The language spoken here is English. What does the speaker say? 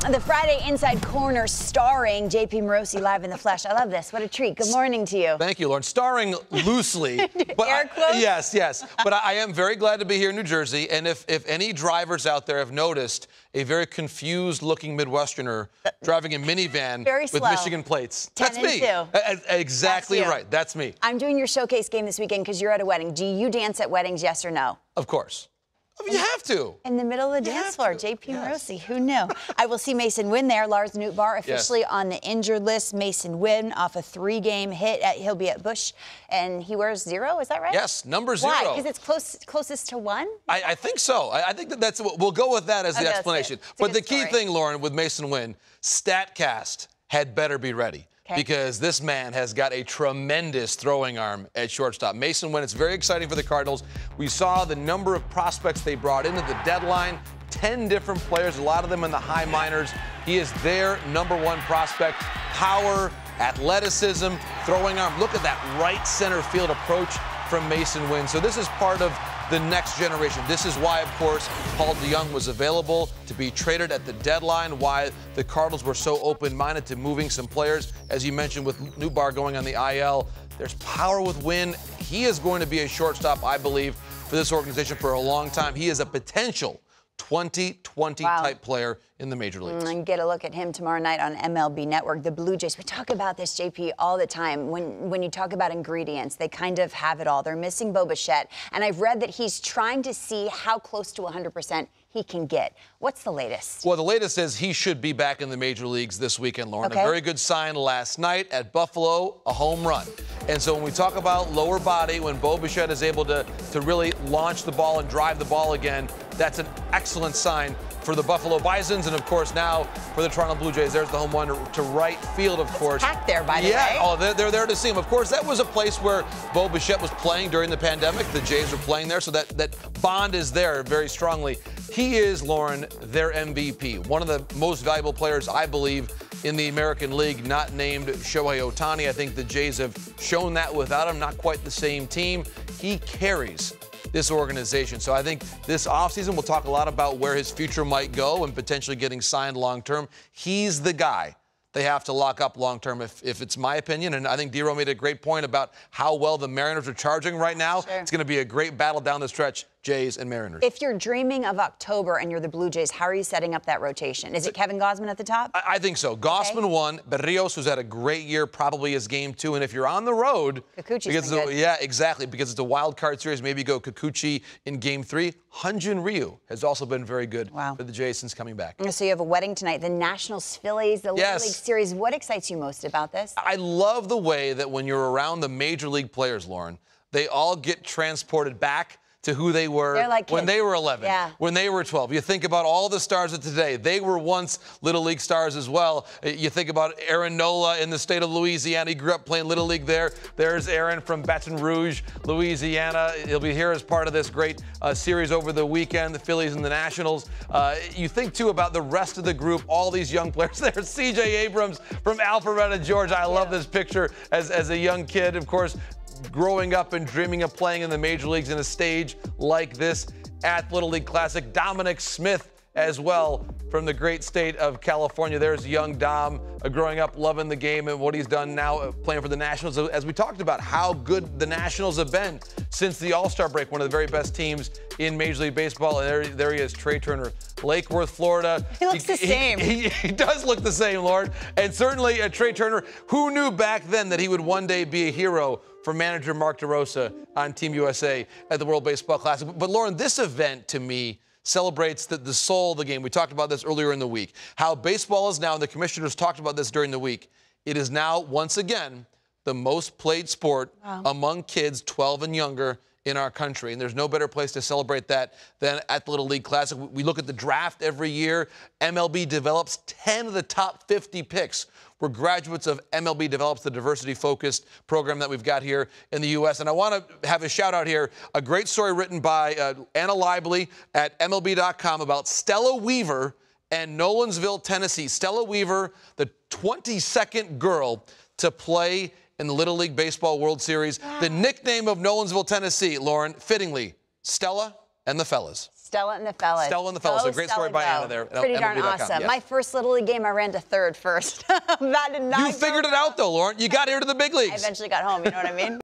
The Friday Inside Corner starring JP Morosi live in the flesh. I love this. What a treat. Good morning to you. Thank you, Lauren. Starring loosely. But Air quotes? Yes. But I am very glad to be here in New Jersey. And if any drivers out there have noticed a very confused-looking Midwesterner driving a minivan with Michigan plates, that's me. 10 and 2. Exactly right. That's me. I'm doing your showcase game this weekend because you're at a wedding. Do you dance at weddings, yes or no? Of course. I mean, you have to. In the middle of the dance floor, JP Morosi. Who knew? I will see Masyn Winn there. Lars Nootbaar officially on the injured list. Masyn Winn off a 3-game hit. He'll be at Busch, and he wears 0. Is that right? Yes, number 0. Why? Because it's closest to 1? I think so. I think that's we'll go with that as the explanation. But the key thing, Lauren, with Masyn Winn, StatCast had better be ready. Because this man has got a tremendous throwing arm at shortstop. Masyn Winn, it's very exciting for the Cardinals. We saw the number of prospects they brought into the deadline, 10 different players, a lot of them in the high minors. He is their #1 prospect. Power, athleticism, throwing arm. Look at that right center field approach from Masyn Winn. So this is part of the next generation. This is why, of course, Paul DeJong was available to be traded at the deadline, why the Cardinals were so open-minded to moving some players. As you mentioned, with Nootbaar going on the IL, there's power with Winn. He is going to be a shortstop, I believe, for this organization for a long time. He is a potential 2020 type player in the major leagues. And get a look at him tomorrow night on MLB Network. The Blue Jays, we talk about this, JP, all the time. When you talk about ingredients, they kind of have it all. They're missing Bo Bichette, and I've read that he's trying to see how close to 100% he can get. What's the latest? Well, the latest is he should be back in the major leagues this weekend, Lauren. A very good sign last night at Buffalo, a home run. And so when we talk about lower body, when Bo Bichette is able to really launch the ball and drive the ball again, that's an excellent sign for the Buffalo Bisons, and of course now for the Toronto Blue Jays. There's the home run to right field, of course. Packed there, by the way. Yeah, oh, they're there to see him. Of course, that was a place where Bo Bichette was playing during the pandemic. The Jays were playing there, so that bond is there very strongly. He is, Lauren, their MVP, one of the most valuable players, I believe, in the American League, not named Shohei Ohtani. I think the Jays have shown that without him, not quite the same team. He carries this organization. So I think this offseason we'll talk a lot about where his future might go and potentially getting signed long-term. He's the guy they have to lock up long-term, if it's my opinion. And I think Dero made a great point about how well the Mariners are charging right now. It's going to be a great battle down the stretch, Jays and Mariners. If you're dreaming of October and you're the Blue Jays, how are you setting up that rotation? Is it Kevin Gausman at the top? I think so. Gausman 1, Berrios, who's had a great year, probably is game 2. And if you're on the road, Kikuchi's been good. Yeah, exactly, because it's a wild card series, maybe go Kikuchi in game 3. Hyun-Jin Ryu has also been very good for the Jays since coming back. So you have a wedding tonight, the Nationals Phillies, the Little League Series. What excites you most about this? I love the way that when you're around the major league players, Lauren, they all get transported back to who they were when they were 11, when they were 12. You think about all the stars of today. They were once Little League stars as well. You think about Aaron Nola in the state of Louisiana. He grew up playing Little League there. There's Aaron from Baton Rouge, Louisiana. He'll be here as part of this great series over the weekend, the Phillies and the Nationals. You think, too, about the rest of the group, all these young players there. C.J. Abrams from Alpharetta, Georgia. I love this picture as a young kid, of course, growing up and dreaming of playing in the major leagues in a stage like this at Little League Classic. Dominic Smith as well from the great state of California. There's young Dom growing up, loving the game and what he's done now playing for the Nationals. As we talked about how good the Nationals have been since the All-Star break, one of the very best teams in Major League Baseball. And there he is, Trey Turner, Lake Worth, Florida. He looks the same. He does look the same, Lord. And certainly Trey Turner, who knew back then that he would one day be a hero for manager Mark DeRosa on Team USA at the World Baseball Classic. But Lauren, this event to me celebrates the soul of the game. We talked about this earlier in the week, how baseball is now, and the commissioners talked about this during the week, it is now once again the most played sport among kids 12 and younger in our country. And there's no better place to celebrate that than at the Little League Classic. We look at the draft every year. MLB develops 10 of the top 50 picks. We're graduates of MLB develops, the diversity-focused program that we've got here in the U.S. And I want to have a shout-out here, a great story written by Anna Lively at MLB.com about Stella Weaver and Nolensville, Tennessee. Stella Weaver, the 22nd girl to play in the Little League Baseball World Series. The nickname of Nolensville, Tennessee, Lauren, fittingly, Stella and the Fellas. Stella and the Fellas. Stella and the Fellas. Go, A great story by Anna there. Pretty darn awesome. Yes. My first Little League game, I ran to third first. That did not. You figured it out, though, Lauren. You got here to the big leagues. I eventually got home. You know what I mean?